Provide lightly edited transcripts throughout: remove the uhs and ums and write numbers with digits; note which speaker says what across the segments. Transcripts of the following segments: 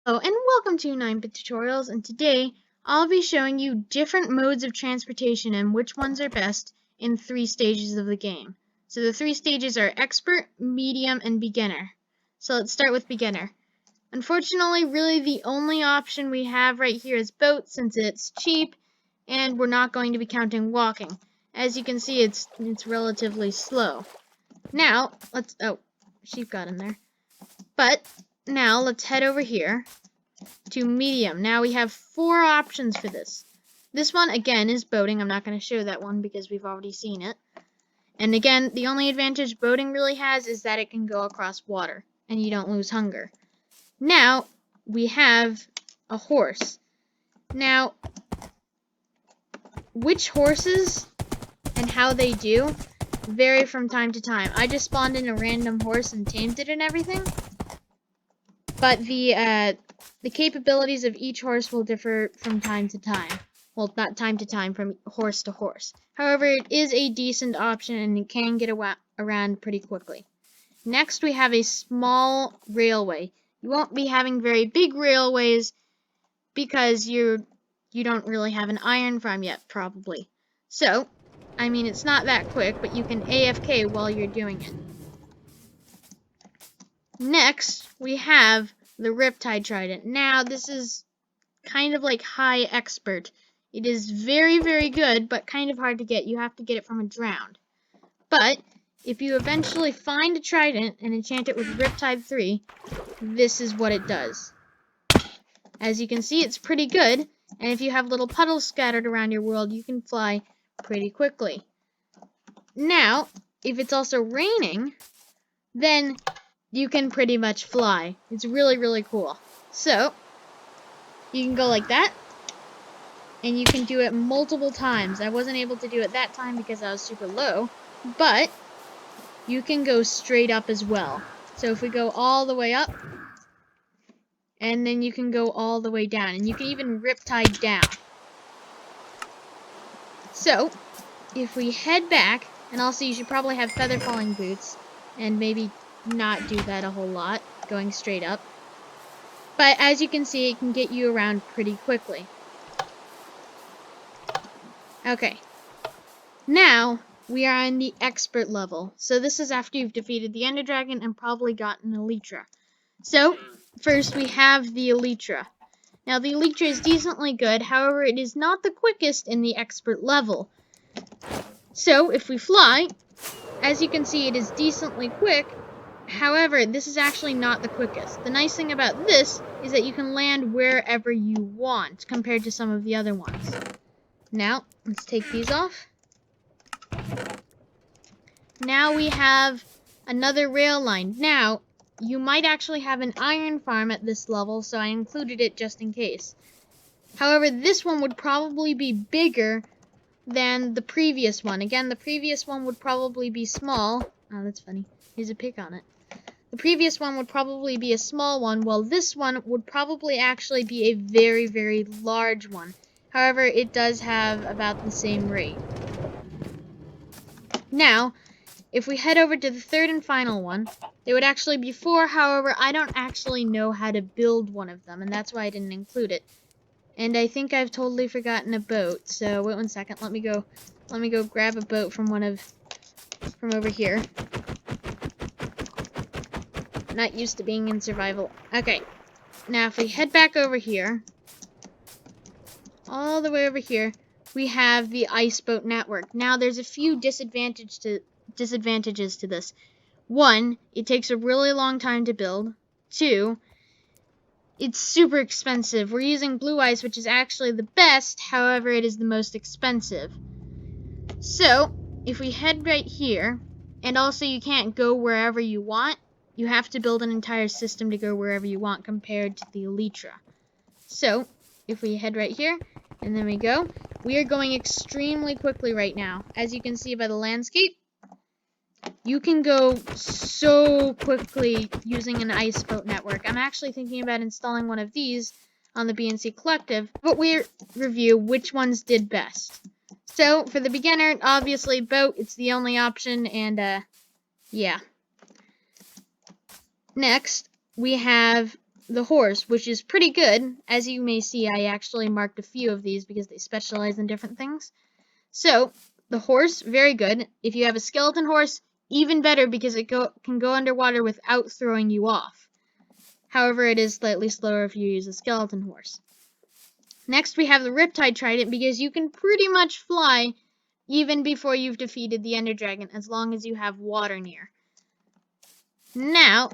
Speaker 1: Hello and welcome to 9-Bit Tutorials, and today I'll be showing you different modes of transportation and which ones are best in 3 stages of the game. So the 3 stages are Expert, Medium, and Beginner. So let's start with Beginner. Unfortunately, really the only option we have right here is Boat since it's cheap and we're not going to be counting walking. As you can see, it's relatively slow. Now, sheep got in there. But now let's head over here to medium. Now we have 4 options for this. This one, again, is boating. I'm not going to show that one because we've already seen it. And again, the only advantage boating really has is that it can go across water and you don't lose hunger. Now, we have a horse. Now, which horses and how they do vary from time to time. I just spawned in a random horse and tamed it and everything. But the capabilities of each horse will differ from time to time. Well, not time to time, from horse to horse. However, it is a decent option and it can get around pretty quickly. Next, we have a small railway. You won't be having very big railways because you don't really have an iron farm yet, probably. So, I mean, it's not that quick, but you can AFK while you're doing it. Next, we have the Riptide Trident. Now, this is kind of like high expert. It is very, very good, but kind of hard to get. You have to get it from a drowned. But if you eventually find a trident and enchant it with Riptide 3, this is what it does. As you can see, it's pretty good, and if you have little puddles scattered around your world, you can fly pretty quickly. Now, if it's also raining, then you can pretty much fly. It's really, really cool. So, you can go like that, and you can do it multiple times. I wasn't able to do it that time because I was super low, but you can go straight up as well. So if we go all the way up, and then you can go all the way down, and you can even Riptide down. So, if we head back, and also you should probably have feather falling boots, and maybe not do that a whole lot, going straight up. But as you can see, it can get you around pretty quickly. Okay. Now, we are on the expert level. So this is after you've defeated the Ender Dragon and probably gotten Elytra. So, first we have the Elytra. Now, the Elytra is decently good, however, it is not the quickest in the expert level. So, if we fly, as you can see, it is decently quick. However, this is actually not the quickest. The nice thing about this is that you can land wherever you want, compared to some of the other ones. Now, let's take these off. Now we have another rail line. Now, you might actually have an iron farm at this level, so I included it just in case. However, this one would probably be bigger than the previous one. Again, the previous one would probably be small. Oh, that's funny. There's a pig on it. The previous one would probably be a small one, while this one would probably actually be a very, very large one. However, it does have about the same rate. Now, if we head over to the third and final one, there would actually be 4, however, I don't actually know how to build one of them, and that's why I didn't include it. And I think I've totally forgotten a boat, so wait one second, let me go grab a boat from over here. Not used to being in survival. Okay, now if we head back over here, all the way over here, we have the ice boat network. Now there's a few disadvantages to this. 1, it takes a really long time to build. 2, it's super expensive. We're using blue ice, which is actually the best, however, it is the most expensive. So, if we head right here, and also you can't go wherever you want, you have to build an entire system to go wherever you want compared to the Elytra. So, if we head right here, and then we go, we are going extremely quickly right now. As you can see by the landscape, you can go so quickly using an ice boat network. I'm actually thinking about installing one of these on the BNC Collective, but we'll review which ones did best. So, for the beginner, obviously boat, it's the only option, and yeah. Next, we have the horse, which is pretty good. As you may see, I actually marked a few of these because they specialize in different things. So, the horse, very good. If you have a skeleton horse, even better because it can go underwater without throwing you off. However, it is slightly slower if you use a skeleton horse. Next, we have the Riptide Trident because you can pretty much fly even before you've defeated the Ender Dragon, as long as you have water near. Now,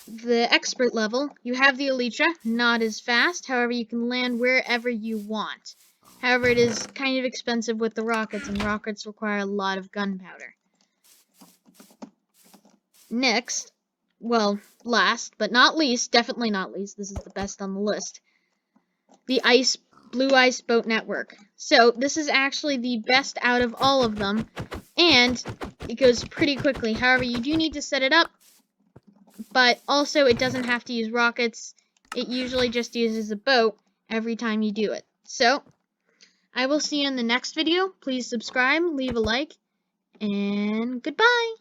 Speaker 1: the expert level, you have the Elytra, not as fast, however you can land wherever you want. However, it is kind of expensive with the rockets, and rockets require a lot of gunpowder. Next, well, last but not least, definitely not least, this is the best on the list, the Blue Ice Boat Network. So, this is actually the best out of all of them, and it goes pretty quickly. However, you do need to set it up, but also it doesn't have to use rockets. It usually just uses a boat every time you do it. So, I will see you in the next video. Please subscribe, leave a like, and goodbye!